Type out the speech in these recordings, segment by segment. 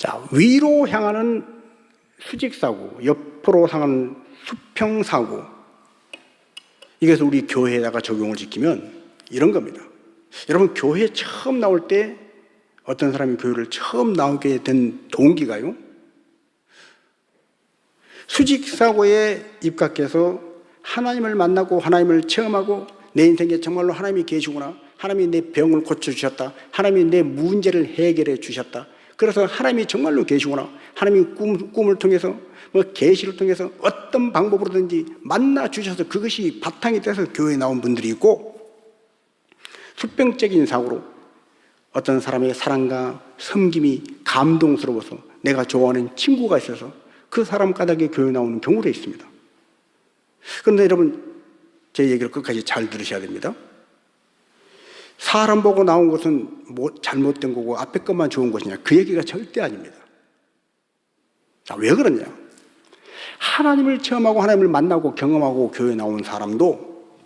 자, 위로 향하는 수직사고, 옆으로 향하는 수평사고, 이것을 우리 교회에다가 적용을 시키면 이런 겁니다. 여러분, 교회 처음 나올 때 어떤 사람이 교회를 처음 나오게 된 동기가요, 수직사고에 입각해서 하나님을 만나고 하나님을 체험하고 내 인생에 정말로 하나님이 계시구나, 하나님이 내 병을 고쳐주셨다, 하나님이 내 문제를 해결해 주셨다, 그래서 하나님이 정말로 계시구나, 하나님이 꿈을 통해서 계시를 통해서 어떤 방법으로든지 만나 주셔서 그것이 바탕이 돼서 교회에 나온 분들이 있고, 수평적인 사고로 어떤 사람의 사랑과 섬김이 감동스러워서 내가 좋아하는 친구가 있어서 그 사람 까닭에 교회에 나오는 경우도 있습니다. 그런데 여러분, 제 얘기를 끝까지 잘 들으셔야 됩니다. 사람 보고 나온 것은 잘못된 거고 앞에 것만 좋은 것이냐, 그 얘기가 절대 아닙니다. 자, 왜 그러냐? 하나님을 체험하고 하나님을 만나고 경험하고 교회에 나온 사람도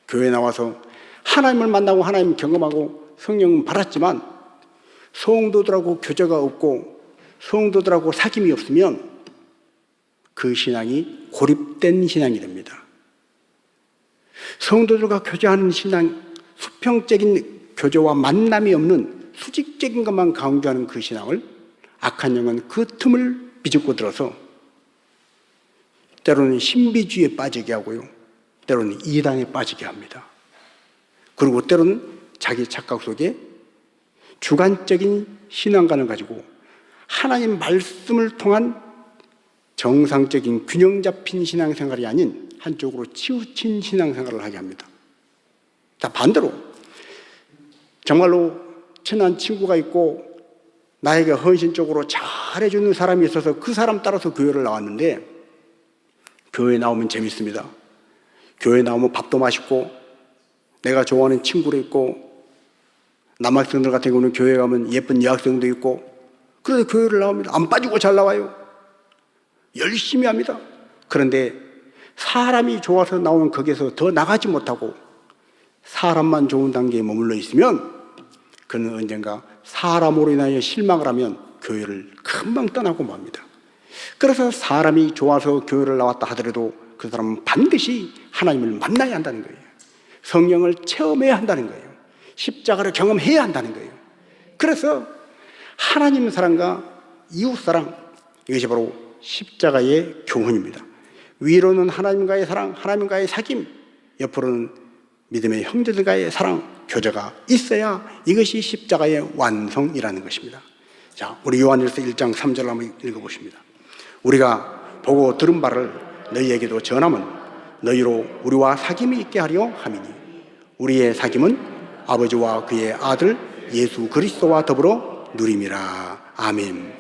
교회에 나와서 하나님을 만나고 하나님을 경험하고 성령은 받았지만 성도들하고 교제가 없고 성도들하고 사귐이 없으면 그 신앙이 고립된 신앙이 됩니다. 성도들과 교제하는 신앙, 수평적인 교제와 만남이 없는 수직적인 것만 강조하는 그 신앙을 악한 영은 그 틈을 비집고 들어서 때로는 신비주의에 빠지게 하고요, 때로는 이단에 빠지게 합니다. 그리고 때로는 자기 착각 속에 주관적인 신앙관을 가지고 하나님 말씀을 통한 정상적인 균형 잡힌 신앙생활이 아닌 한쪽으로 치우친 신앙생활을 하게 합니다. 자, 반대로 정말로 친한 친구가 있고 나에게 헌신적으로 잘해주는 사람이 있어서 그 사람 따라서 교회를 나왔는데, 교회 나오면 재밌습니다. 교회 나오면 밥도 맛있고 내가 좋아하는 친구도 있고, 남학생들 같은 경우는 교회 가면 예쁜 여학생도 있고, 그래서 교회를 나옵니다. 안 빠지고 잘 나와요. 열심히 합니다. 그런데 사람이 좋아서 나오는 거기에서 더 나가지 못하고 사람만 좋은 단계에 머물러 있으면 그는 언젠가 사람으로 인하여 실망을 하면 교회를 금방 떠나고 맙니다. 그래서 사람이 좋아서 교회를 나왔다 하더라도 그 사람은 반드시 하나님을 만나야 한다는 거예요. 성령을 체험해야 한다는 거예요. 십자가를 경험해야 한다는 거예요. 그래서 하나님 사랑과 이웃 사랑, 이것이 바로 십자가의 교훈입니다. 위로는 하나님과의 사랑, 하나님과의 사귐, 옆으로는 믿음의 형제들과의 사랑, 교제가 있어야 이것이 십자가의 완성이라는 것입니다. 자, 우리 요한일서 1장 3절을 한번 읽어보십니다. 우리가 보고 들은 바를 너희에게도 전함은 너희로 우리와 사귐이 있게 하려 함이니 우리의 사귐은 아버지와 그의 아들 예수 그리스도와 더불어 누림이라. 아멘.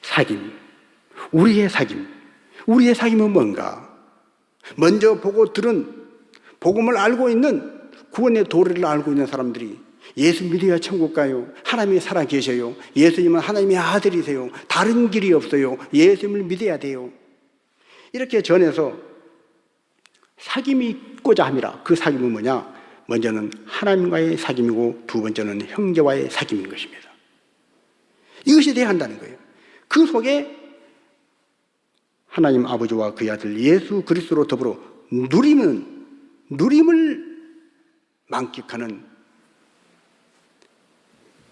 사귐, 우리의 사귐. 우리의 사귐은 뭔가? 먼저 보고 들은 복음을 알고 있는, 구원의 도리를 알고 있는 사람들이 예수 믿어야 천국 가요, 하나님이 살아계셔요, 예수님은 하나님의 아들이세요, 다른 길이 없어요, 예수님을 믿어야 돼요, 이렇게 전해서 사귐이 있고자 함이라. 그 사귐은 뭐냐? 먼저는 하나님과의 사귐이고 두 번째는 형제와의 사귐인 것입니다. 이것이 돼야 한다는 거예요. 그 속에 하나님 아버지와 그의 아들 예수 그리스도로 더불어 누림을 만끽하는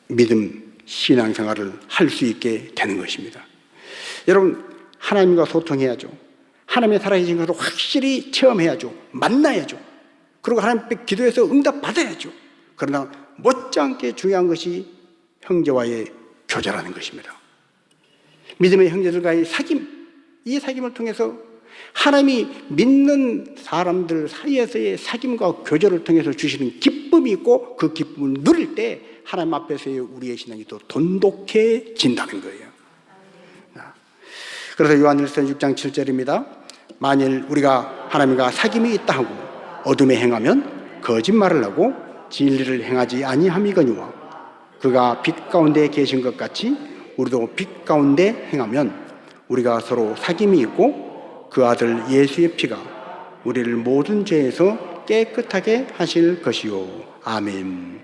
믿음, 신앙생활을 할 수 있게 되는 것입니다. 여러분, 하나님과 소통해야죠. 하나님의 살아계신 것을 확실히 체험해야죠. 만나야죠. 그리고 하나님 앞에 기도해서 응답 받아야죠. 그러나 못지않게 중요한 것이 형제와의 교제라는 것입니다. 믿음의 형제들과의 사귐, 이 사귐을 통해서 하나님이 믿는 사람들 사이에서의 사귐과 교제를 통해서 주시는 기쁨이 있고, 그 기쁨을 누릴 때 하나님 앞에서의 우리의 신앙이 더 돈독해진다는 거예요. 그래서 요한일서 6장 7절입니다. 만일 우리가 하나님과 사귐이 있다 하고 어둠에 행하면 거짓말을 하고 진리를 행하지 아니함이거니와 그가 빛 가운데 계신 것 같이 우리도 빛 가운데 행하면 우리가 서로 사귐이 있고 그 아들 예수의 피가 우리를 모든 죄에서 깨끗하게 하실 것이요. 아멘.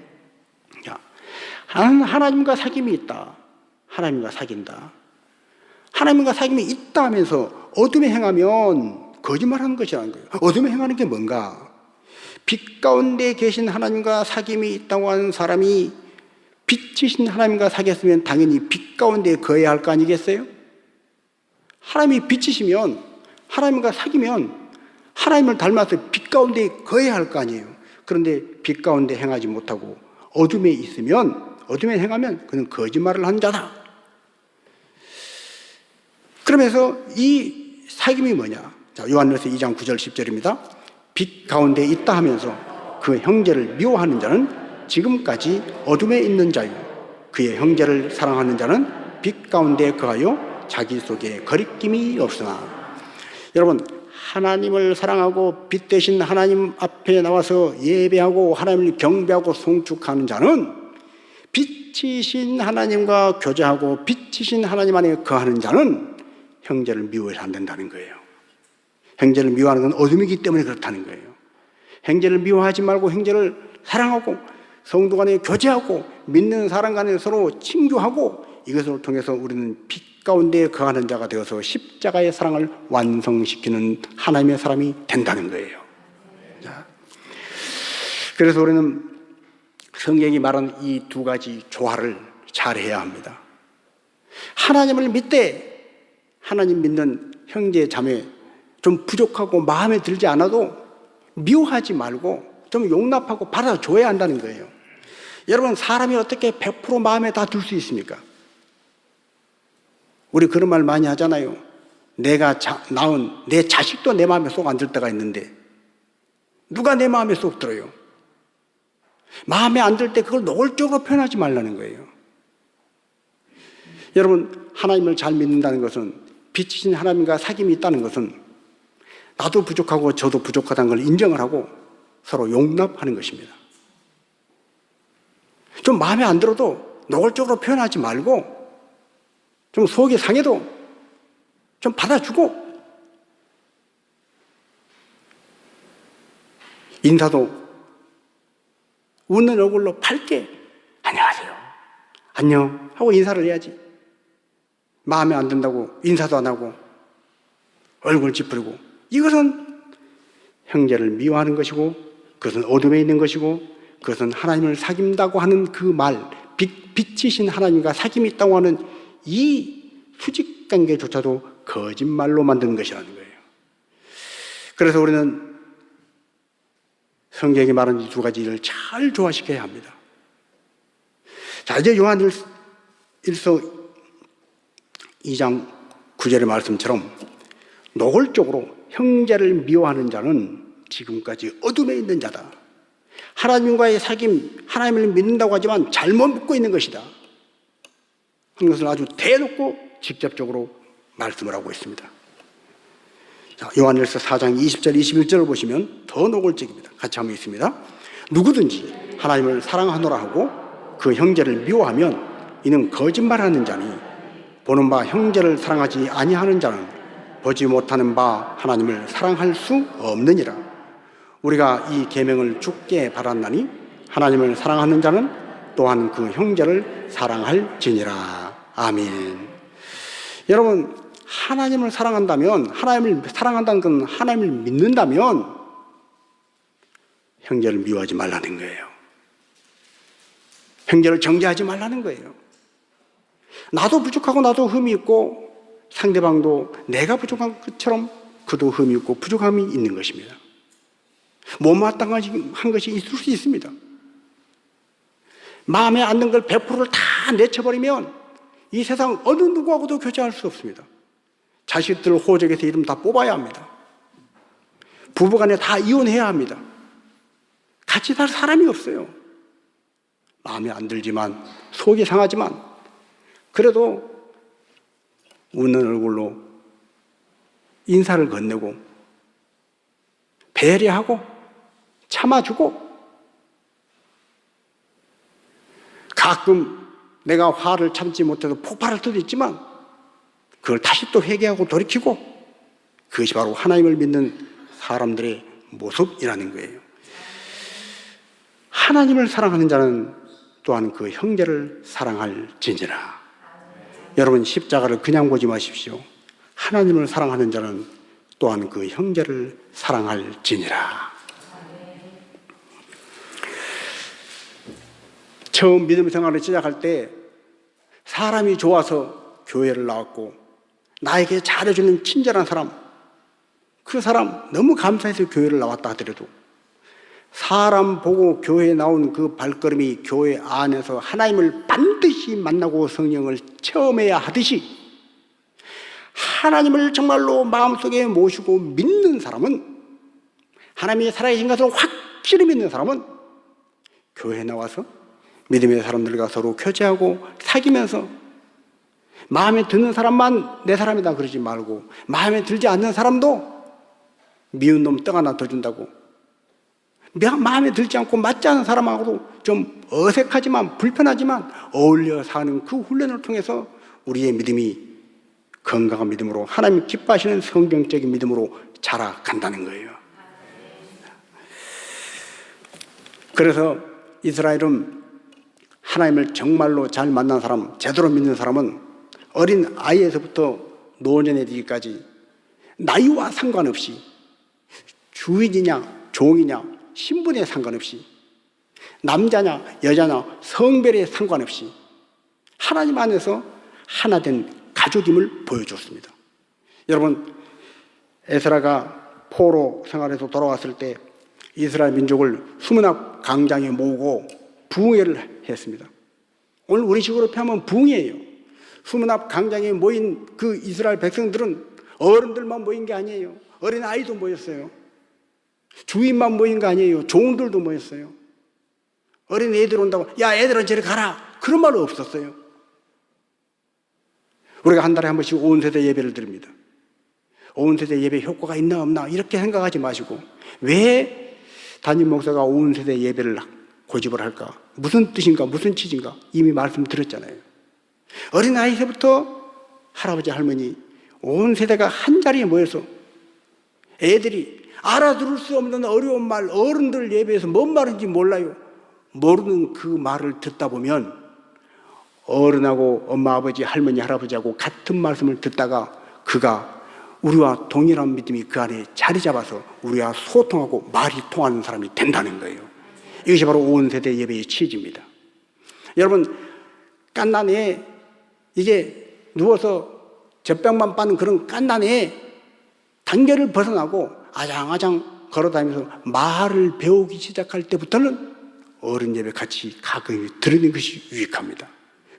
하나님과 사귐이 있다. 하나님과 사귄다. 하나님과 사귐이 있다 하면서 어둠에 행하면 거짓말하는 것이라는 거예요. 어둠에 행하는 게 뭔가? 빛 가운데 계신 하나님과 사귐이 있다고 하는 사람이 빛이신 하나님과 사귀었으면 당연히 빛 가운데 거해야 할 거 아니겠어요? 하나님이 빛이시면, 하나님과 사귀면 하나님을 닮아서 빛 가운데 거해야 할 거 아니에요. 그런데 빛 가운데 행하지 못하고 어둠에 있으면, 어둠에 행하면 그는 거짓말을 한 자다. 그러면서 이 사귐이 뭐냐? 자, 요한일서 2장 9절 10절입니다. 빛 가운데 있다 하면서 그 형제를 미워하는 자는 지금까지 어둠에 있는 자요, 그의 형제를 사랑하는 자는 빛 가운데 거하여 자기 속에 거리낌이 없으나. 여러분, 하나님을 사랑하고 빛 대신 하나님 앞에 나와서 예배하고 하나님을 경배하고 송축하는 자는, 빛이신 하나님과 교제하고 빛이신 하나님 안에 거하는 자는 형제를 미워해서 안 된다는 거예요. 형제를 미워하는 건 어둠이기 때문에 그렇다는 거예요. 형제를 미워하지 말고 형제를 사랑하고 성도 간에 교제하고 믿는 사람 간에 서로 친교하고, 이것을 통해서 우리는 빛 가운데 거하는 자가 되어서 십자가의 사랑을 완성시키는 하나님의 사람이 된다는 거예요. 자, 그래서 우리는 성경이 말하는 이 두 가지 조화를 잘해야 합니다. 하나님을 믿되 하나님 믿는 형제 자매 좀 부족하고 마음에 들지 않아도 미워하지 말고 좀 용납하고 받아줘야 한다는 거예요. 여러분, 사람이 어떻게 100% 마음에 다 들 수 있습니까? 우리 그런 말 많이 하잖아요. 내가 낳은 내 자식도 내 마음에 쏙 안 들 때가 있는데 누가 내 마음에 쏙 들어요? 마음에 안 들 때 그걸 노골적으로 표현하지 말라는 거예요. 여러분, 하나님을 잘 믿는다는 것은, 빛이신 하나님과 사귐이 있다는 것은 나도 부족하고 저도 부족하다는 걸 인정을 하고 서로 용납하는 것입니다. 좀 마음에 안 들어도 노골적으로 표현하지 말고 좀 속이 상해도 좀 받아주고, 인사도 웃는 얼굴로 밝게 안녕하세요, 안녕 하고 인사를 해야지. 마음에 안 든다고 인사도 안 하고 얼굴 찌푸리고, 이것은 형제를 미워하는 것이고, 그것은 어둠에 있는 것이고, 그것은 하나님을 사귐다고 하는 그 말, 빛이신 하나님과 사귐이 있다고 하는 이 수직관계조차도 거짓말로 만든 것이라는 거예요. 그래서 우리는 성경이 말하는 이 두 가지를 잘 조화시켜야 합니다. 자, 이제 요한일서 2장 9절의 말씀처럼 노골적으로 형제를 미워하는 자는 지금까지 어둠에 있는 자다. 하나님과의 사귐, 하나님을 믿는다고 하지만 잘못 믿고 있는 것이다 하는 것을 아주 대놓고 직접적으로 말씀을 하고 있습니다. 자, 요한일서 4장 20절 21절을 보시면 더 노골적입니다. 같이 한번 있습니다. 누구든지 하나님을 사랑하노라 하고 그 형제를 미워하면 이는 거짓말하는 자니, 보는 바 형제를 사랑하지 아니하는 자는 보지 못하는 바 하나님을 사랑할 수 없느니라. 우리가 이 계명을 주께 받았나니 하나님을 사랑하는 자는 또한 그 형제를 사랑할지니라. 아멘. 여러분, 하나님을 사랑한다면, 하나님을 사랑한다는 건 하나님을 믿는다면 형제를 미워하지 말라는 거예요. 형제를 정죄하지 말라는 거예요. 나도 부족하고 나도 흠이 있고 상대방도 내가 부족한 것처럼 그도 흠이 있고 부족함이 있는 것입니다. 못마땅한 것이 있을 수 있습니다. 마음에 안 드는 걸 100%를 다 내쳐버리면 이 세상 어느 누구하고도 교제할 수 없습니다. 자식들 호적에서 이름 다 뽑아야 합니다. 부부간에 다 이혼해야 합니다. 같이 살 사람이 없어요. 마음에 안 들지만, 속이 상하지만, 그래도 웃는 얼굴로 인사를 건네고 배려하고 참아주고, 가끔 내가 화를 참지 못해서 폭발할 때도 있지만 그걸 다시 또 회개하고 돌이키고, 그것이 바로 하나님을 믿는 사람들의 모습이라는 거예요. 하나님을 사랑하는 자는 또한 그 형제를 사랑할지니라. 여러분, 십자가를 그냥 보지 마십시오. 하나님을 사랑하는 자는 또한 그 형제를 사랑할지니라. 처음 믿음 생활을 시작할 때 사람이 좋아서 교회를 나왔고, 나에게 잘해주는 친절한 사람, 그 사람 너무 감사해서 교회를 나왔다 하더라도 사람 보고 교회에 나온 그 발걸음이 교회 안에서 하나님을 반드시 만나고 성령을 체험해야 하듯이, 하나님을 정말로 마음속에 모시고 믿는 사람은, 하나님이 살아계신 것을 확실히 믿는 사람은 교회에 나와서 믿음의 사람들과 서로 교제하고 사귀면서, 마음에 드는 사람만 내 사람이다 그러지 말고, 마음에 들지 않는 사람도 미운 놈 떡 하나 더 준다고, 마음에 들지 않고 맞지 않은 사람하고도 좀 어색하지만 불편하지만 어울려 사는 그 훈련을 통해서 우리의 믿음이 건강한 믿음으로, 하나님 기뻐하시는 성경적인 믿음으로 자라간다는 거예요. 그래서 이스라엘은 하나님을 정말로 잘 만난 사람, 제대로 믿는 사람은 어린 아이에서부터 노년에 이르기까지 나이와 상관없이, 주인이냐 종이냐 신분에 상관없이, 남자냐 여자냐 성별에 상관없이 하나님 안에서 하나된 가족임을 보여줬습니다. 여러분, 에스라가 포로 생활에서 돌아왔을 때 이스라엘 민족을 수문학 광장에 모으고 부흥회를 했습니다. 오늘 우리식으로 표현하면 부흥회예요. 수문학 광장에 모인 그 이스라엘 백성들은 어른들만 모인 게 아니에요. 어린 아이도 모였어요. 주인만 모인 거 아니에요. 종들도 모였어요. 어린 애들 온다고, 야 애들은 저리 가라, 그런 말은 없었어요. 우리가 한 달에 한 번씩 온 세대 예배를 드립니다. 온 세대 예배 효과가 있나 없나 이렇게 생각하지 마시고, 왜 담임 목사가 온 세대 예배를 고집을 할까? 무슨 뜻인가? 무슨 취지인가? 이미 말씀드렸잖아요. 어린아이서부터 할아버지 할머니 온 세대가 한 자리에 모여서 애들이 알아들을 수 없는 어려운 말, 어른들 예배에서 뭔 말인지 몰라요. 모르는 그 말을 듣다 보면 어른하고 엄마 아버지 할머니 할아버지하고 같은 말씀을 듣다가 그가 우리와 동일한 믿음이 그 안에 자리 잡아서 우리와 소통하고 말이 통하는 사람이 된다는 거예요. 이것이 바로 온 세대 예배의 취지입니다. 여러분, 깐난에 이제 누워서 젖병만 빠는 그런 깐난에 단계를 벗어나고 아장아장 걸어다니면서 말을 배우기 시작할 때부터는 어른 예배 같이 가끔히 들으는 것이 유익합니다.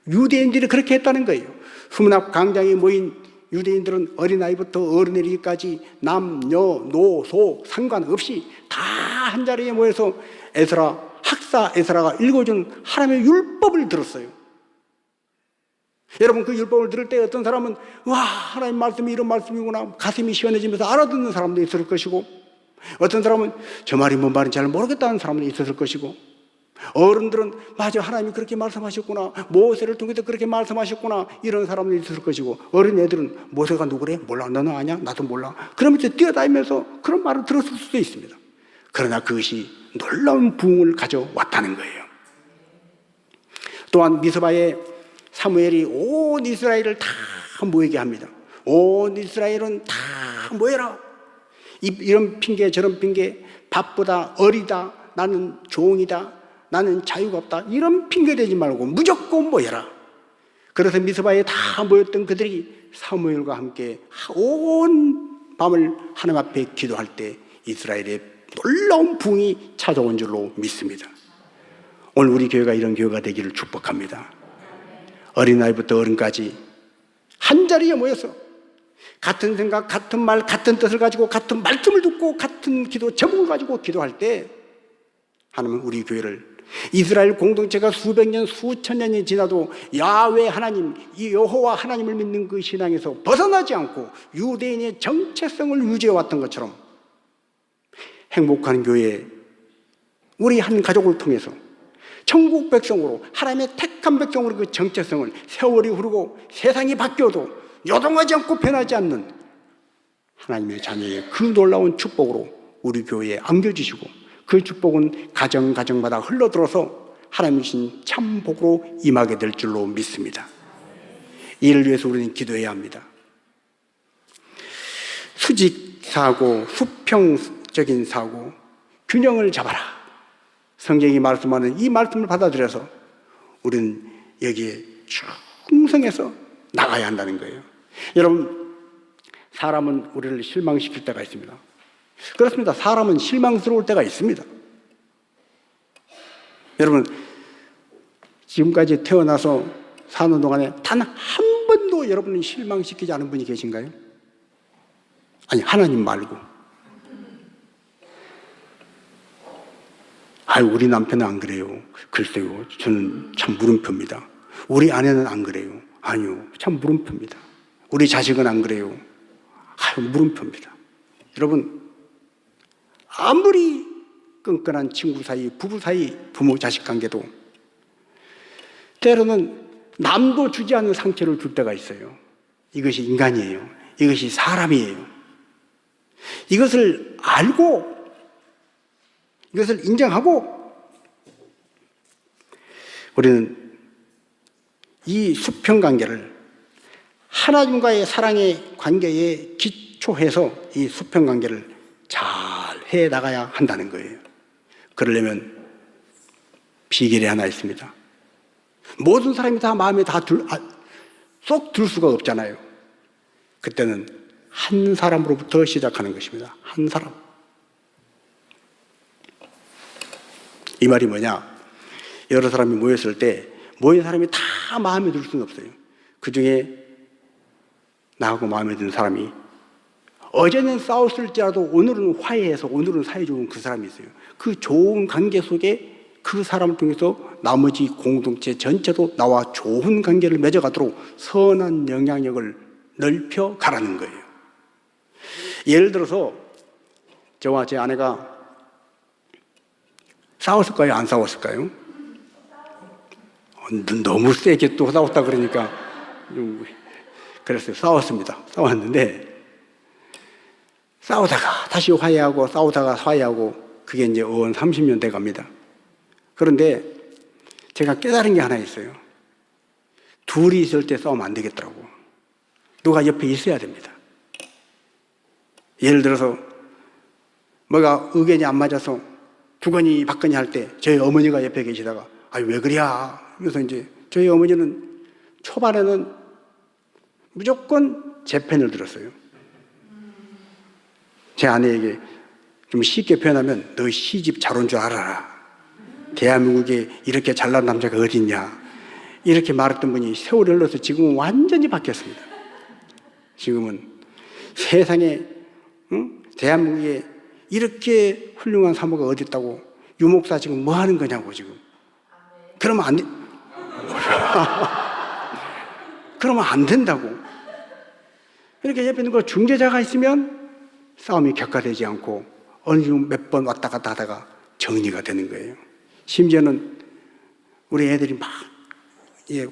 유대인들이 그렇게 했다는 거예요. 수문학 광장에 모인 유대인들은 어린아이부터 어른에 이르기까지 남녀 노소 상관없이 다 한자리에 모여서 학사 에스라가 읽어준 하나님의 율법을 들었어요. 여러분, 그 율법을 들을 때 어떤 사람은 와, 하나님 말씀이 이런 말씀이구나 가슴이 시원해지면서 알아듣는 사람도 있을 것이고, 어떤 사람은 저 말이 뭔 말인지 잘 모르겠다는 사람도 있었을 것이고, 어른들은 맞아, 하나님이 그렇게 말씀하셨구나, 모세를 통해서 그렇게 말씀하셨구나, 이런 사람도 있을 것이고, 어린 애들은 모세가 누구래? 몰라. 너는 아냐? 나도 몰라. 그러면서 뛰어다니면서 그런 말을 들었을 수도 있습니다. 그러나 그것이 놀라운 부흥을 가져왔다는 거예요. 또한 미스바에 사무엘이 온 이스라엘을 다 모이게 합니다. 온 이스라엘은 다 모여라. 이런 핑계 저런 핑계, 바쁘다, 어리다, 나는 종이다, 나는 자유가 없다, 이런 핑계 대지 말고 무조건 모여라. 그래서 미스바에 다 모였던 그들이 사무엘과 함께 온 밤을 하나님 앞에 기도할 때 이스라엘의 놀라운 부흥이 찾아온 줄로 믿습니다. 오늘 우리 교회가 이런 교회가 되기를 축복합니다. 어린아이부터 어른까지 한자리에 모여서 같은 생각, 같은 말, 같은 뜻을 가지고 같은 말씀을 듣고 같은 기도 제목을 가지고 기도할 때 하나님은 우리 교회를, 이스라엘 공동체가 수백 년, 수천 년이 지나도 야훼 하나님, 이 여호와 하나님을 믿는 그 신앙에서 벗어나지 않고 유대인의 정체성을 유지해왔던 것처럼 행복한 교회, 우리 한 가족을 통해서 천국 백성으로, 하나님의 택한 백성으로 그 정체성을, 세월이 흐르고 세상이 바뀌어도 요동하지 않고 변하지 않는 하나님의 자녀의 그 놀라운 축복으로 우리 교회에 안겨주시고, 그 축복은 가정가정마다 흘러들어서 하나님 주신 참 복으로 임하게 될 줄로 믿습니다. 이를 위해서 우리는 기도해야 합니다. 수직사고, 수평적인 사고, 균형을 잡아라. 성경이 말씀하는 이 말씀을 받아들여서 우리는 여기에 충성해서 나가야 한다는 거예요. 여러분, 사람은 우리를 실망시킬 때가 있습니다. 그렇습니다. 사람은 실망스러울 때가 있습니다. 여러분, 지금까지 태어나서 사는 동안에 단 한 번도 여러분을 실망시키지 않은 분이 계신가요? 아니, 하나님 말고. 아유, 우리 남편은 안 그래요. 글쎄요, 저는 참 물음표입니다. 우리 아내는 안 그래요. 아니요, 참 물음표입니다. 우리 자식은 안 그래요. 아유, 물음표입니다. 여러분, 아무리 끈끈한 친구 사이, 부부 사이, 부모 자식 관계도 때로는 남도 주지 않는 상처를 줄 때가 있어요. 이것이 인간이에요. 이것이 사람이에요. 이것을 알고, 이것을 인정하고, 우리는 이 수평관계를 하나님과의 사랑의 관계에 기초해서 이 수평관계를 잘 해나가야 한다는 거예요. 그러려면 비결이 하나 있습니다. 모든 사람이 다 마음에 쏙 들 수가 없잖아요. 그때는 한 사람으로부터 시작하는 것입니다. 한 사람. 이 말이 뭐냐? 여러 사람이 모였을 때 모인 사람이 다 마음에 들 수는 없어요. 그 중에 나하고 마음에 드는 사람이 어제는 싸웠을지라도 오늘은 화해해서 오늘은 사이 좋은 그 사람이 있어요. 그 좋은 관계 속에 그 사람을 통해서 나머지 공동체 전체도 나와 좋은 관계를 맺어가도록 선한 영향력을 넓혀 가라는 거예요. 예를 들어서 저와 제 아내가 싸웠을까요? 안 싸웠을까요? 너무 세게 또 싸웠다 그러니까 그랬어요. 싸웠습니다. 싸웠는데 싸우다가 다시 화해하고 싸우다가 화해하고 그게 이제 30년 돼 갑니다. 그런데 제가 깨달은 게 하나 있어요. 둘이 있을 때 싸우면 안 되겠더라고. 누가 옆에 있어야 됩니다. 예를 들어서 뭐가 의견이 안 맞아서 주거니 받거니 할 때 저희 어머니가 옆에 계시다가 아유 왜 그래야? 그래서 이제 저희 어머니는 초반에는 무조건 제 편을 들었어요. 제 아내에게 좀 쉽게 표현하면 너 시집 잘 온 줄 알아라. 대한민국에 이렇게 잘난 남자가 어디 있냐. 이렇게 말했던 분이 세월이 흘러서 지금은 완전히 바뀌었습니다. 지금은 세상에 대한민국에 이렇게 훌륭한 사모가 어디 있다고 유목사 지금 뭐 하는 거냐고 지금. 그러면 안 돼. 그러면 안 된다고. 이렇게 옆에 있는 거 중재자가 있으면 싸움이 격화되지 않고 어느 정도 몇 번 왔다 갔다 하다가 정리가 되는 거예요. 심지어는 우리 애들이 막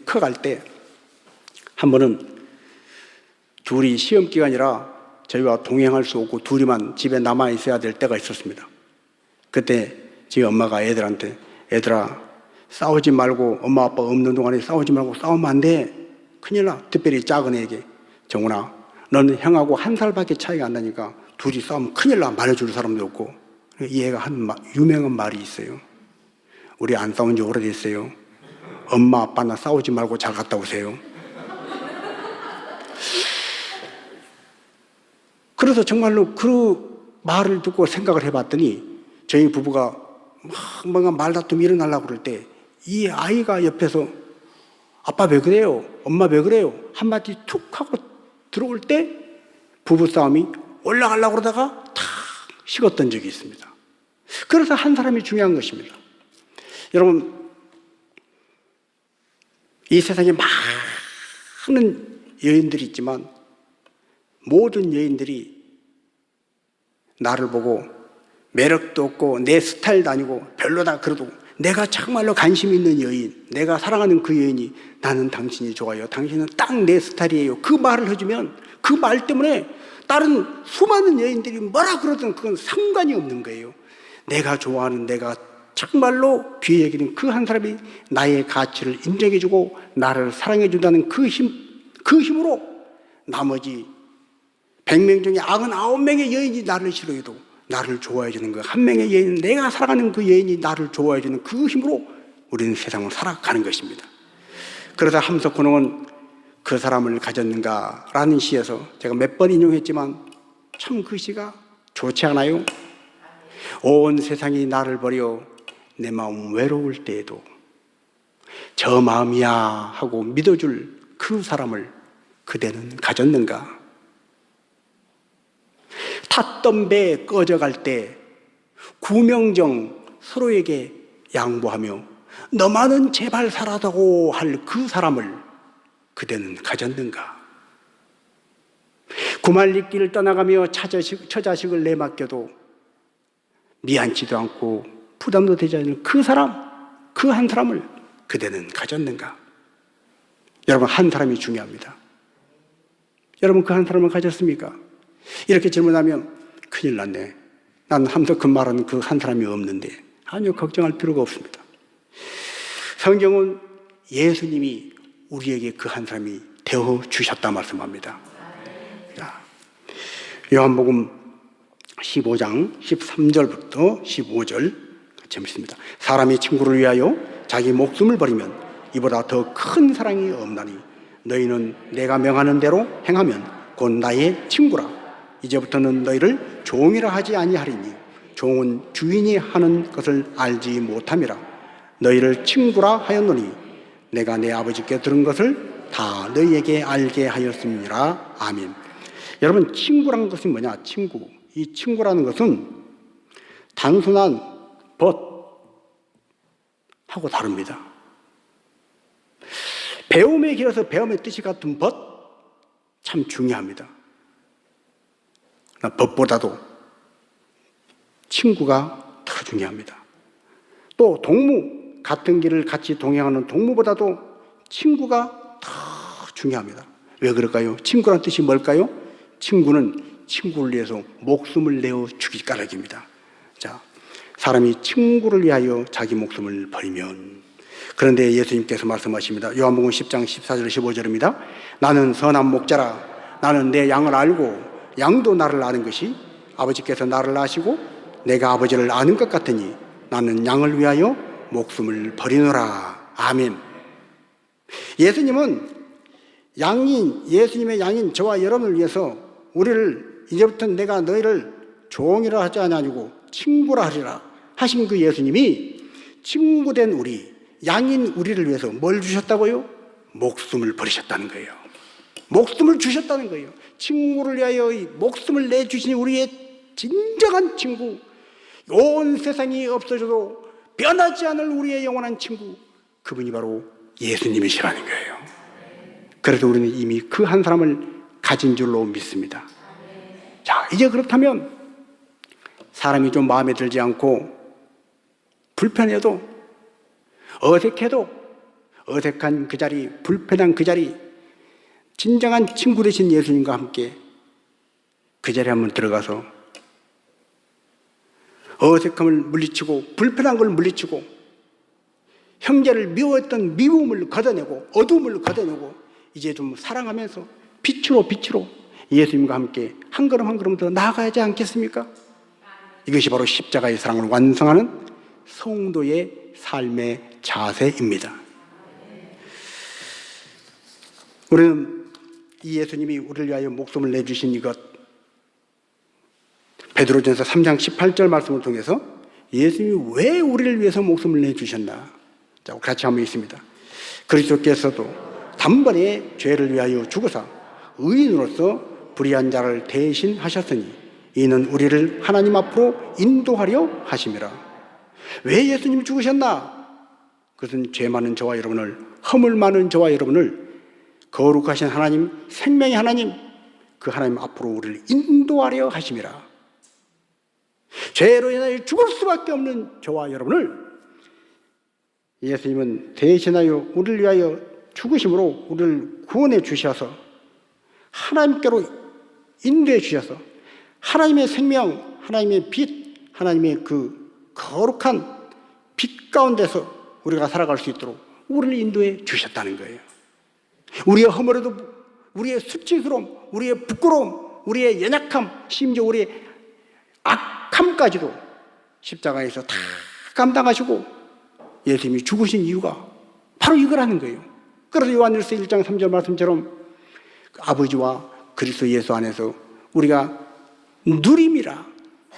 커갈 때 한 번은 둘이 시험 기간이라 저희와 동행할 수 없고 둘이만 집에 남아 있어야 될 때가 있었습니다. 그때 저희 엄마가 애들한테 애들아 싸우지 말고 엄마 아빠 없는 동안에 싸우지 말고 싸우면 안 돼. 큰일 나. 특별히 작은 애에게 정훈아 너는 형하고 한 살밖에 차이가 안 나니까 둘이 싸우면 큰일 나. 말해줄 사람도 없고. 이 애가 하는 유명한 말이 있어요. 우리 안 싸운 지 오래됐어요. 엄마 아빠나 싸우지 말고 잘 갔다 오세요. 그래서 정말로 그 말을 듣고 생각을 해봤더니 저희 부부가 막 뭔가 말다툼이 일어나려고 그럴 때 이 아이가 옆에서 아빠 왜 그래요? 엄마 왜 그래요? 한마디 툭 하고 들어올 때 부부싸움이 올라가려고 그러다가 탁 식었던 적이 있습니다. 그래서 한 사람이 중요한 것입니다. 여러분, 이 세상에 많은 여인들이 있지만 모든 여인들이 나를 보고 매력도 없고 내 스타일도 아니고 별로다 그래도 내가 정말로 관심 있는 여인, 내가 사랑하는 그 여인이 나는 당신이 좋아요. 당신은 딱 내 스타일이에요. 그 말을 해주면 그 말 때문에 다른 수많은 여인들이 뭐라 그러든 그건 상관이 없는 거예요. 내가 좋아하는 내가 정말로 귀히 여기는 그 한 사람이 나의 가치를 인정해주고 나를 사랑해준다는 그 힘, 그 힘으로 나머지 100명 중에 99명의 여인이 나를 싫어해도 나를 좋아해 주는 그 한 명의 여인, 내가 사랑하는 그 여인이 나를 좋아해 주는 그 힘으로 우리는 세상을 살아가는 것입니다. 그러다 함석헌은 그 사람을 가졌는가라는 시에서 제가 몇 번 인용했지만 참 그 시가 좋지 않아요? 온 세상이 나를 버려 내 마음 외로울 때에도 저 마음이야 하고 믿어줄 그 사람을 그대는 가졌는가? 탔던 배 꺼져갈 때 구명정 서로에게 양보하며 너만은 제발 살아다고 할 그 사람을 그대는 가졌는가? 구말리길을 떠나가며 처자식을 내맡겨도 미안치도 않고 부담도 되지 않는 그 사람, 그 한 사람을 그대는 가졌는가? 여러분, 한 사람이 중요합니다. 여러분, 그 한 사람을 가졌습니까? 이렇게 질문하면 큰일 났네. 난 함석헌 말하는 그 한 사람이 없는데. 아니요, 걱정할 필요가 없습니다. 성경은 예수님이 우리에게 그 한 사람이 되어 주셨다 말씀합니다. 요한복음 15장 13절부터 15절 재밌습니다. 사람이 친구를 위하여 자기 목숨을 버리면 이보다 더 큰 사랑이 없나니 너희는 내가 명하는 대로 행하면 곧 나의 친구라. 이제부터는 너희를 종이라 하지 아니하리니 종은 주인이 하는 것을 알지 못함이라. 너희를 친구라 하였노니 내가 내 아버지께 들은 것을 다 너희에게 알게 하였음이라. 아멘. 여러분, 친구라는 것이 뭐냐? 친구. 이 친구라는 것은 단순한 벗하고 다릅니다. 배움의 길에서 배움의 뜻이 같은 벗, 참 중요합니다. 벗보다도 친구가 더 중요합니다. 또 동무, 같은 길을 같이 동행하는 동무보다도 친구가 더 중요합니다. 왜 그럴까요? 친구란 뜻이 뭘까요? 친구는 친구를 위해서 목숨을 내어 주기까락입니다. 자, 사람이 친구를 위하여 자기 목숨을 버리면, 그런데 예수님께서 말씀하십니다. 요한복음 10장 14절 15절입니다. 나는 선한 목자라. 나는 내 양을 알고 양도 나를 아는 것이 아버지께서 나를 아시고 내가 아버지를 아는 것 같으니 나는 양을 위하여 목숨을 버리노라. 아멘. 예수님은 예수님의 양인 저와 여러분을 위해서 우리를 이제부터 내가 너희를 종이라 하지 아니하고 친구라 하리라 하신 그 예수님이 친구된 우리, 양인 우리를 위해서 뭘 주셨다고요? 목숨을 버리셨다는 거예요. 목숨을 주셨다는 거예요. 친구를 위하여 목숨을 내주신 우리의 진정한 친구, 온 세상이 없어져도 변하지 않을 우리의 영원한 친구, 그분이 바로 예수님이시라는 거예요. 그래서 우리는 이미 그 한 사람을 가진 줄로 믿습니다. 자, 이제 그렇다면 사람이 좀 마음에 들지 않고 불편해도, 어색해도, 어색한 그 자리, 불편한 그 자리, 진정한 친구 되신 예수님과 함께 그 자리에 한번 들어가서 어색함을 물리치고 불편한 걸 물리치고 형제를 미워했던 미움을 걷어내고 어둠을 걷어내고 이제 좀 사랑하면서 빛으로 예수님과 함께 한 걸음 한 걸음 더 나아가야지 않겠습니까? 이것이 바로 십자가의 사랑을 완성하는 성도의 삶의 자세입니다. 우리는 이 예수님이 우리를 위하여 목숨을 내주신 이것, 베드로전서 3장 18절 말씀을 통해서 예수님이 왜 우리를 위해서 목숨을 내주셨나? 자, 같이 한번 읽습니다. 그리스도께서도 단번에 죄를 위하여 죽으사 의인으로서 불의한 자를 대신하셨으니 이는 우리를 하나님 앞으로 인도하려 하심이라. 왜 예수님이 죽으셨나? 그것은 죄 많은 저와 여러분을, 허물 많은 저와 여러분을 거룩하신 하나님, 생명의 하나님, 그 하나님 앞으로 우리를 인도하려 하심이라. 죄로 인하여 죽을 수밖에 없는 저와 여러분을 예수님은 대신하여 우리를 위하여 죽으심으로 우리를 구원해 주셔서 하나님께로 인도해 주셔서 하나님의 생명, 하나님의 빛, 하나님의 그 거룩한 빛 가운데서 우리가 살아갈 수 있도록 우리를 인도해 주셨다는 거예요. 우리의 허물에도 우리의 수치스러움, 우리의 부끄러움, 우리의 연약함, 심지어 우리의 악함까지도 십자가에서 다 감당하시고 예수님이 죽으신 이유가 바로 이거라는 거예요. 그래서 요한일서 1장 3절 말씀처럼 아버지와 그리스도 예수 안에서 우리가 누림이라,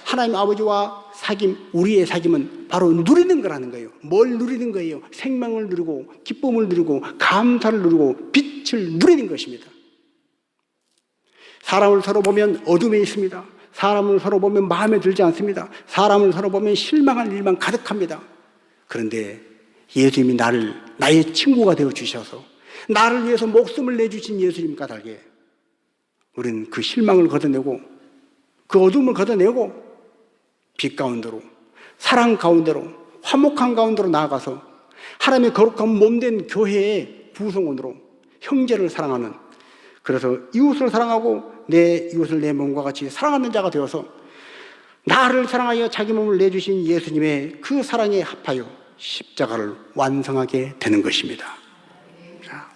하나님 아버지와 사귐, 우리의 사귐은 바로 누리는 거라는 거예요. 뭘 누리는 거예요? 생명을 누리고 기쁨을 누리고 감사를 누리고 빛을 누리는 것입니다. 사람을 서로 보면 어둠에 있습니다. 사람을 서로 보면 마음에 들지 않습니다. 사람을 서로 보면 실망할 일만 가득합니다. 그런데 예수님이 나의 친구가 되어 주셔서 나를 위해서 목숨을 내주신 예수님과 달리 우리는 그 실망을 걷어내고 그 어둠을 걷어내고 빛 가운데로, 사랑 가운데로, 화목한 가운데로 나아가서 하나님의 거룩한 몸된 교회의 구성원으로 형제를 사랑하는, 그래서 이웃을 사랑하고 내 이웃을 내 몸과 같이 사랑하는 자가 되어서 나를 사랑하여 자기 몸을 내주신 예수님의 그 사랑에 합하여 십자가를 완성하게 되는 것입니다. 자,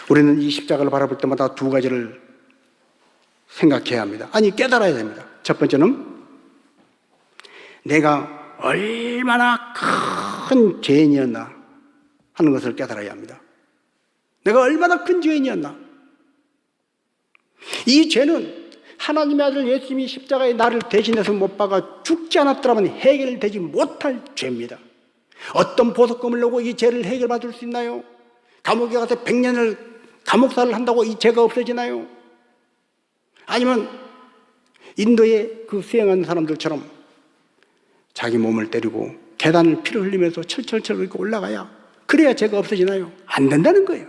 우리는 이 십자가를 바라볼 때마다 두 가지를 생각해야 합니다. 아니, 깨달아야 됩니다. 첫 번째는 내가 얼마나 큰 죄인이었나 하는 것을 깨달아야 합니다. 내가 얼마나 큰 죄인이었나. 이 죄는 하나님의 아들 예수님이 십자가에 나를 대신해서 못 박아 죽지 않았더라면 해결되지 못할 죄입니다. 어떤 보석금을 내고 이 죄를 해결받을 수 있나요? 감옥에 가서 100년을 감옥살을 한다고 이 죄가 없어지나요? 아니면 인도의 그 수행하는 사람들처럼 자기 몸을 때리고 계단을 피를 흘리면서 철철철 긁고 올라가야 그래야 죄가 없어지나요? 안 된다는 거예요.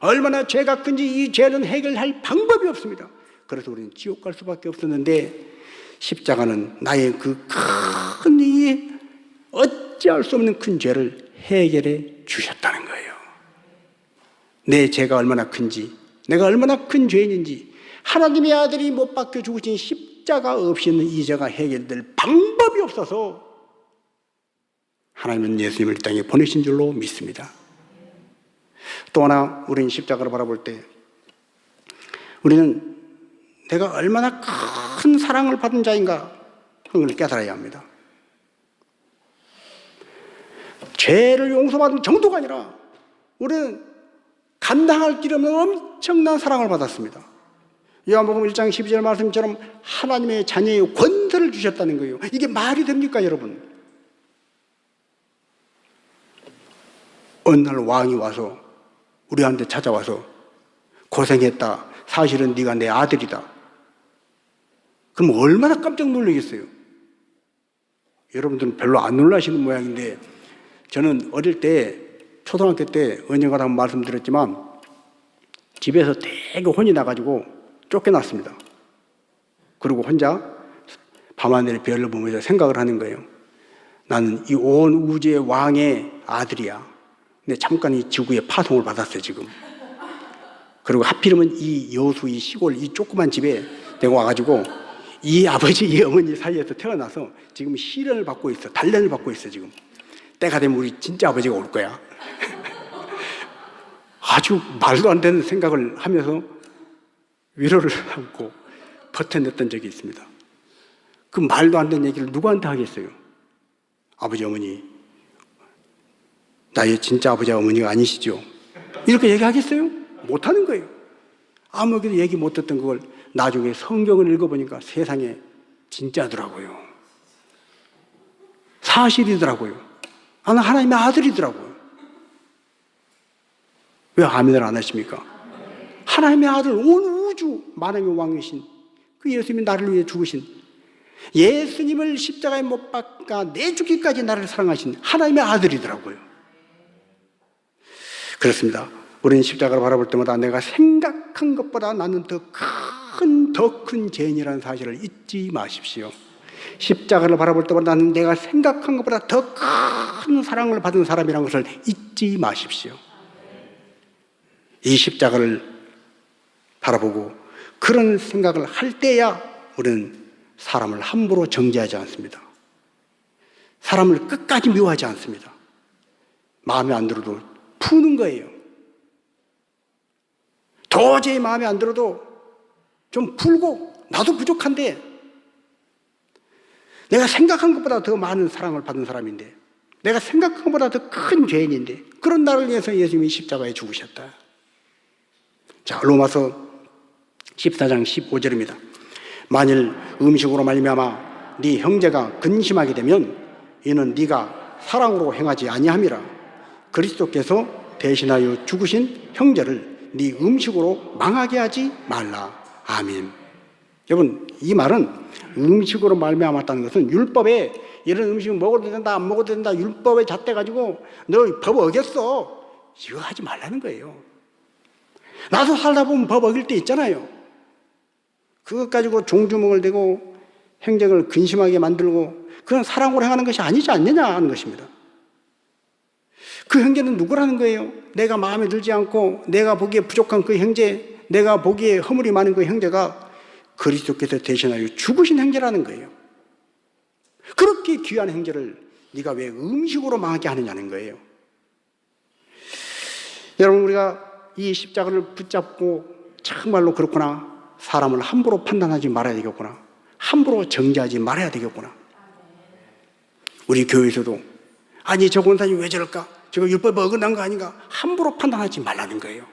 얼마나 죄가 큰지 이 죄는 해결할 방법이 없습니다. 그래서 우리는 지옥 갈 수밖에 없었는데 십자가는 나의 그 큰 이 어찌할 수 없는 큰 죄를 해결해 주셨다는 거예요. 내 죄가 얼마나 큰지, 내가 얼마나 큰 죄인인지 하나님의 아들이 못 박혀 죽으신 십자가 없이는 이 죄가 해결될 방법이 없어서 하나님은 예수님을 이 땅에 보내신 줄로 믿습니다. 또 하나 우리는 십자가를 바라볼 때 우리는 내가 얼마나 큰 사랑을 받은 자인가 하는 걸 깨달아야 합니다. 죄를 용서받은 정도가 아니라 우리는 감당할 길 없는 엄청난 사랑을 받았습니다. 요한복음 1장 12절 말씀처럼 하나님의 자녀의 권세를 주셨다는 거예요. 이게 말이 됩니까, 여러분? 어느 날 왕이 와서 우리한테 찾아와서 고생했다. 사실은 네가 내 아들이다. 그럼 얼마나 깜짝 놀라겠어요? 여러분들은 별로 안 놀라시는 모양인데 저는 어릴 때 초등학교 때 언젠가 한번 말씀드렸지만 집에서 되게 혼이 나가지고 쫓겨났습니다. 그리고 혼자 밤하늘의 별을 보면서 생각을 하는 거예요. 나는 이 온 우주의 왕의 아들이야. 근데 잠깐 이 지구에 파송을 받았어요, 지금. 그리고 하필이면 이 여수, 이 시골, 이 조그만 집에 내가 와가지고 이 아버지, 이 어머니 사이에서 태어나서 지금 시련을 받고 있어. 단련을 받고 있어, 지금. 때가 되면 우리 진짜 아버지가 올 거야. 아주 말도 안 되는 생각을 하면서 위로를 하고 버텨냈던 적이 있습니다. 그 말도 안 되는 얘기를 누구한테 하겠어요? 아버지, 어머니, 나의 진짜 아버지와 어머니가 아니시죠? 이렇게 얘기하겠어요? 못하는 거예요. 아무에게도 얘기 못했던 그걸 나중에 성경을 읽어보니까 세상에 진짜더라고요. 사실이더라고요. 나는 하나님의 아들이더라고요. 왜 아멘을 안 하십니까? 하나님의 아들, 온 우주 만왕의 왕이신 그 예수님이 나를 위해 죽으신, 예수님을 십자가에 못 박아 내주기까지 나를 사랑하신 하나님의 아들이더라고요. 그렇습니다. 우리는 십자가를 바라볼 때마다 내가 생각한 것보다 나는 더 큰 죄인이라는 사실을 잊지 마십시오. 십자가를 바라볼 때마다 나는 내가 생각한 것보다 더 큰 사랑을 받은 사람이라는 것을 잊지 마십시오. 이 십자가를 바라보고 그런 생각을 할 때야 우리는 사람을 함부로 정죄하지 않습니다. 사람을 끝까지 미워하지 않습니다. 마음에 안 들어도 푸는 거예요. 도저히 마음에 안 들어도 좀 풀고, 나도 부족한데 내가 생각한 것보다 더 많은 사랑을 받은 사람인데, 내가 생각한 것보다 더 큰 죄인인데, 그런 나를 위해서 예수님이 십자가에 죽으셨다. 자, 로마서 14장 15절입니다. 만일 음식으로 말미암아 네 형제가 근심하게 되면 이는 네가 사랑으로 행하지 아니함이라. 그리스도께서 대신하여 죽으신 형제를 네 음식으로 망하게 하지 말라. 아멘. 여러분, 이 말은 음식으로 말미암았다는 것은 율법에 이런 음식을 먹어도 된다 안 먹어도 된다 율법에 잣대가지고 너 법 어겼어 이거 하지 말라는 거예요. 나도 살다 보면 법 어길 때 있잖아요. 그것 가지고 종주먹을 대고 행적을 근심하게 만들고, 그건 사랑으로 행하는 것이 아니지 않느냐 하는 것입니다. 그 형제는 누구라는 거예요? 내가 마음에 들지 않고 내가 보기에 부족한 그 형제, 내가 보기에 허물이 많은 그 형제가 그리스도께서 대신하여 죽으신 형제라는 거예요. 그렇게 귀한 형제를 네가 왜 음식으로 망하게 하느냐는 거예요. 여러분, 우리가 이 십자가를 붙잡고 정말로 그렇구나, 사람을 함부로 판단하지 말아야 되겠구나, 함부로 정죄하지 말아야 되겠구나. 우리 교회에서도 아니 저 권사님 왜 저럴까, 저거 율법 어긋난 거 아닌가, 함부로 판단하지 말라는 거예요.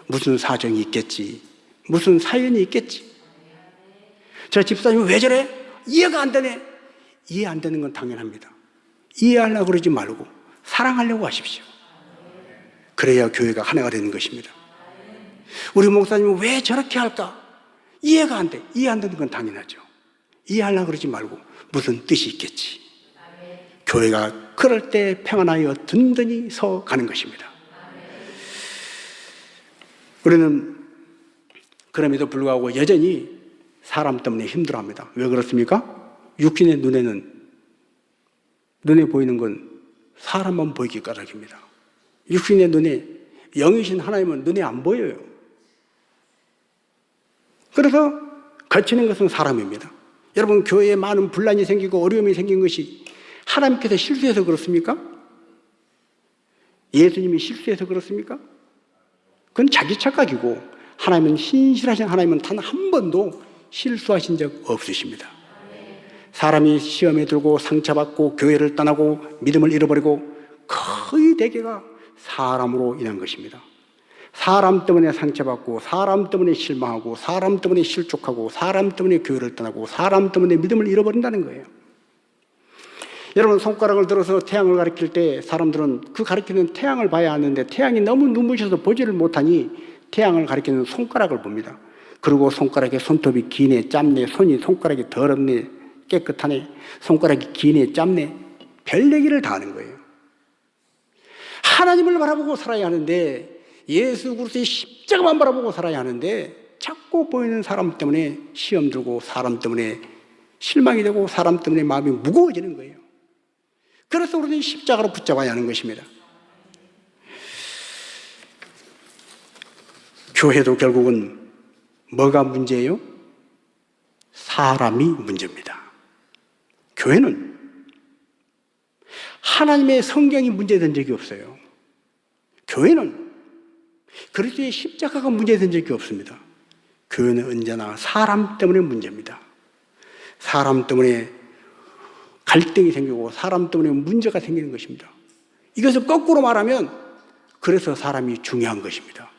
무슨 사정이 있겠지, 무슨 사연이 있겠지. 저 집사님 왜 저래, 이해가 안 되네. 이해 안 되는 건 당연합니다. 이해하려고 그러지 말고 사랑하려고 하십시오. 그래야 교회가 하나가 되는 것입니다. 우리 목사님은 왜 저렇게 할까, 이해가 안 돼. 이해 안 되는 건 당연하죠. 이해하려고 그러지 말고 무슨 뜻이 있겠지. 교회가 그럴 때 평안하여 든든히 서 가는 것입니다. 우리는 그럼에도 불구하고 여전히 사람 때문에 힘들어합니다. 왜 그렇습니까? 육신의 눈에 보이는 건 사람만 보이기 까닭입니다. 육신의 눈에, 영이신 하나님은 눈에 안 보여요. 그래서 거치는 것은 사람입니다. 여러분, 교회에 많은 분란이 생기고 어려움이 생긴 것이 하나님께서 실수해서 그렇습니까? 예수님이 실수해서 그렇습니까? 그건 자기 착각이고, 하나님은 신실하신 하나님은 단 한 번도 실수하신 적 없으십니다. 사람이 시험에 들고 상처받고 교회를 떠나고 믿음을 잃어버리고 거의 대개가 사람으로 인한 것입니다. 사람 때문에 상처받고, 사람 때문에 실망하고, 사람 때문에 실족하고, 사람 때문에 교회를 떠나고, 사람 때문에 믿음을 잃어버린다는 거예요. 여러분, 손가락을 들어서 태양을 가리킬 때 사람들은 그 가리키는 태양을 봐야 하는데 태양이 너무 눈부셔서 보지를 못하니 태양을 가리키는 손가락을 봅니다. 그리고 손가락에 손톱이 기네, 짧네, 손이 손가락이 더럽네, 깨끗하네, 손가락이 기네, 짧네, 별 얘기를 다 하는 거예요. 하나님을 바라보고 살아야 하는데, 예수 그리스도의 십자가만 바라보고 살아야 하는데 자꾸 보이는 사람 때문에 시험 들고, 사람 때문에 실망이 되고, 사람 때문에 마음이 무거워지는 거예요. 그래서 우리는 십자가로 붙잡아야 하는 것입니다. 교회도 결국은 뭐가 문제예요? 사람이 문제입니다. 교회는 하나님의 성경이 문제된 적이 없어요. 교회는 그리스도의 십자가가 문제된 적이 없습니다. 교회는 언제나 사람 때문에 문제입니다. 사람 때문에 갈등이 생기고, 사람 때문에 문제가 생기는 것입니다. 이것을 거꾸로 말하면 그래서 사람이 중요한 것입니다.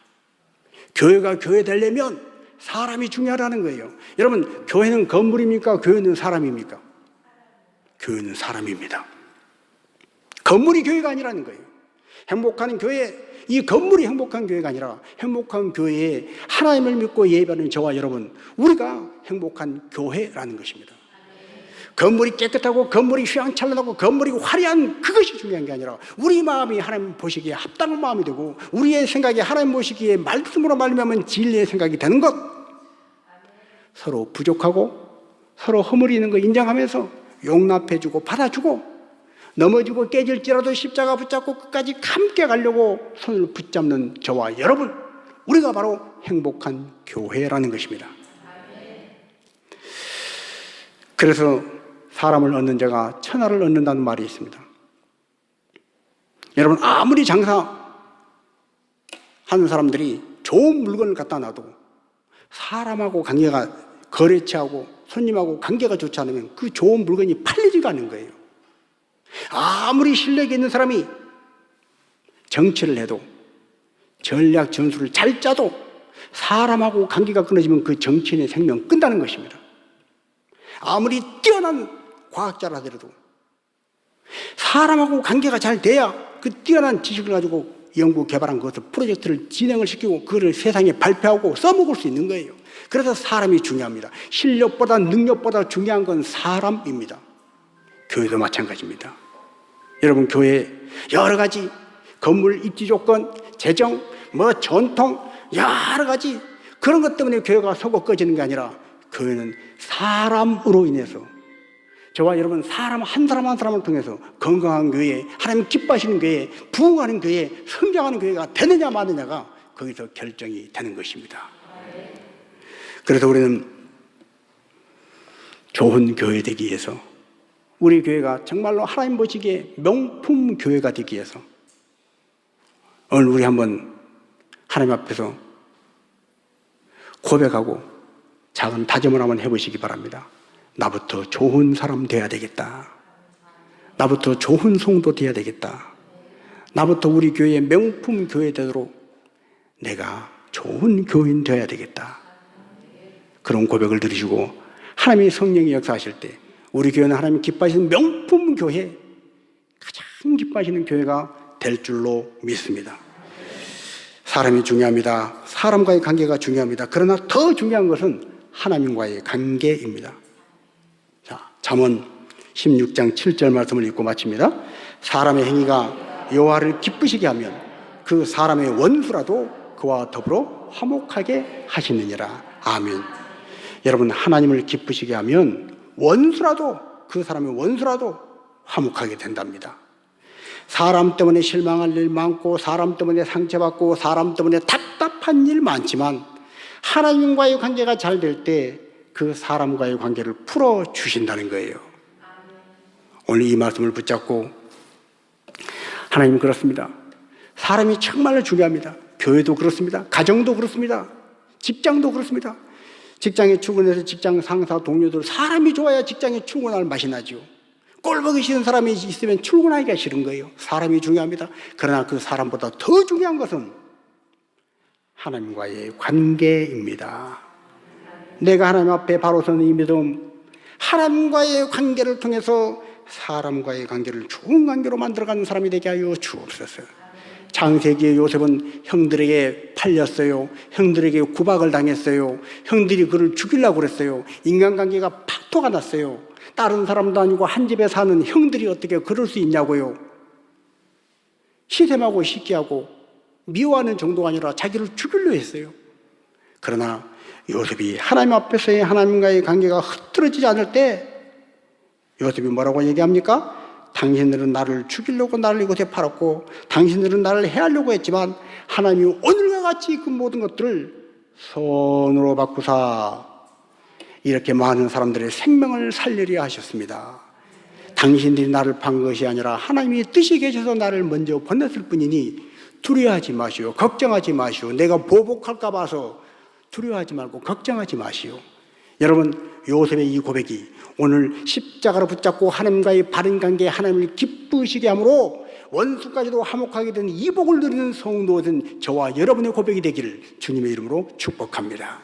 교회가 교회 되려면 사람이 중요하다는 거예요. 여러분, 교회는 건물입니까? 교회는 사람입니까? 교회는 사람입니다. 건물이 교회가 아니라는 거예요. 행복한 교회, 이 건물이 행복한 교회가 아니라 행복한 교회에 하나님을 믿고 예배하는 저와 여러분, 우리가 행복한 교회라는 것입니다. 건물이 깨끗하고 건물이 휘황찬란하고 건물이 화려한 그것이 중요한 게 아니라 우리 마음이 하나님 보시기에 합당한 마음이 되고, 우리의 생각이 하나님 보시기에 말씀으로 말미암은 진리의 생각이 되는 것, 서로 부족하고 서로 허물이 있는 거 인정하면서 용납해주고 받아주고, 넘어지고 깨질지라도 십자가 붙잡고 끝까지 함께 가려고 손을 붙잡는 저와 여러분, 우리가 바로 행복한 교회라는 것입니다. 그래서 사람을 얻는 자가 천하를 얻는다는 말이 있습니다. 여러분, 아무리 장사하는 사람들이 좋은 물건을 갖다 놔도 사람하고 관계가 거래처하고 손님하고 관계가 좋지 않으면 그 좋은 물건이 팔리지가 않는 거예요. 아무리 실력이 있는 사람이 정치를 해도 전략 전술을 잘 짜도 사람하고 관계가 끊어지면 그 정치인의 생명 끝나는 것입니다. 아무리 뛰어난 과학자라 하더라도 사람하고 관계가 잘 돼야 그 뛰어난 지식을 가지고 연구 개발한 것을 프로젝트를 진행을 시키고 그걸 세상에 발표하고 써먹을 수 있는 거예요. 그래서 사람이 중요합니다. 실력보다 능력보다 중요한 건 사람입니다. 교회도 마찬가지입니다. 여러분, 교회 여러 가지 건물 입지 조건, 재정, 전통 여러 가지 그런 것 때문에 교회가 서고 꺼지는 게 아니라 교회는 사람으로 인해서 저와 여러분 사람 한 사람 한 사람을 통해서 건강한 교회, 하나님 기뻐하시는 교회, 부흥하는 교회, 성장하는 교회가 되느냐 마느냐가 거기서 결정이 되는 것입니다. 그래서 우리는 좋은 교회 되기 위해서 우리 교회가 정말로 하나님 보시기에 명품 교회가 되기 위해서 오늘 우리 한번 하나님 앞에서 고백하고 작은 다짐을 한번 해보시기 바랍니다. 나부터 좋은 사람 돼야 되겠다. 나부터 좋은 성도 돼야 되겠다. 나부터 우리 교회의 명품 교회 되도록 내가 좋은 교인 되어야 되겠다. 그런 고백을 들으시고 하나님의 성령이 역사하실 때 우리 교회는 하나님 기뻐하시는 명품 교회, 가장 기뻐하시는 교회가 될 줄로 믿습니다. 사람이 중요합니다. 사람과의 관계가 중요합니다. 그러나 더 중요한 것은 하나님과의 관계입니다. 자, 잠언 16장 7절 말씀을 읽고 마칩니다. 사람의 행위가 여호와를 기쁘시게 하면 그 사람의 원수라도 그와 더불어 화목하게 하시느니라. 아멘. 여러분, 하나님을 기쁘시게 하면 원수라도, 그 사람의 원수라도 화목하게 된답니다. 사람 때문에 실망할 일 많고 사람 때문에 상처받고 사람 때문에 답답한 일 많지만 하나님과의 관계가 잘 될 때 그 사람과의 관계를 풀어주신다는 거예요. 오늘 이 말씀을 붙잡고 하나님 그렇습니다. 사람이 정말로 중요합니다. 교회도 그렇습니다. 가정도 그렇습니다. 직장도 그렇습니다. 직장에 출근해서 직장 상사 동료들 사람이 좋아야 직장에 출근할 맛이 나죠. 꼴보기 싫은 사람이 있으면 출근하기가 싫은 거예요. 사람이 중요합니다. 그러나 그 사람보다 더 중요한 것은 하나님과의 관계입니다. 내가 하나님 앞에 바로 서는 이 믿음, 하나님과의 관계를 통해서 사람과의 관계를 좋은 관계로 만들어가는 사람이 되게 하여 주옵소서. 창세기의 요셉은 형들에게 팔렸어요. 형들에게 구박을 당했어요. 형들이 그를 죽이려고 그랬어요. 인간관계가 파토가 났어요. 다른 사람도 아니고 한 집에 사는 형들이 어떻게 그럴 수 있냐고요. 시샘하고 시기하고 미워하는 정도가 아니라 자기를 죽이려 했어요. 그러나 요셉이 하나님 앞에서의 하나님과의 관계가 흐트러지지 않을 때 요셉이 뭐라고 얘기합니까? 당신들은 나를 죽이려고 나를 이곳에 팔았고 당신들은 나를 해하려고 했지만 하나님이 오늘과 같이 그 모든 것들을 선으로 바꾸사 이렇게 많은 사람들의 생명을 살리려 하셨습니다. 당신들이 나를 판 것이 아니라 하나님이 뜻이 계셔서 나를 먼저 보냈을 뿐이니 두려워하지 마시오. 걱정하지 마시오. 내가 보복할까 봐서 두려워하지 말고 걱정하지 마시오. 여러분, 요셉의 이 고백이 오늘 십자가로 붙잡고 하나님과의 바른 관계에 하나님을 기쁘시게 함으로 원수까지도 화목하게 된 이 복을 누리는 성도된 저와 여러분의 고백이 되기를 주님의 이름으로 축복합니다.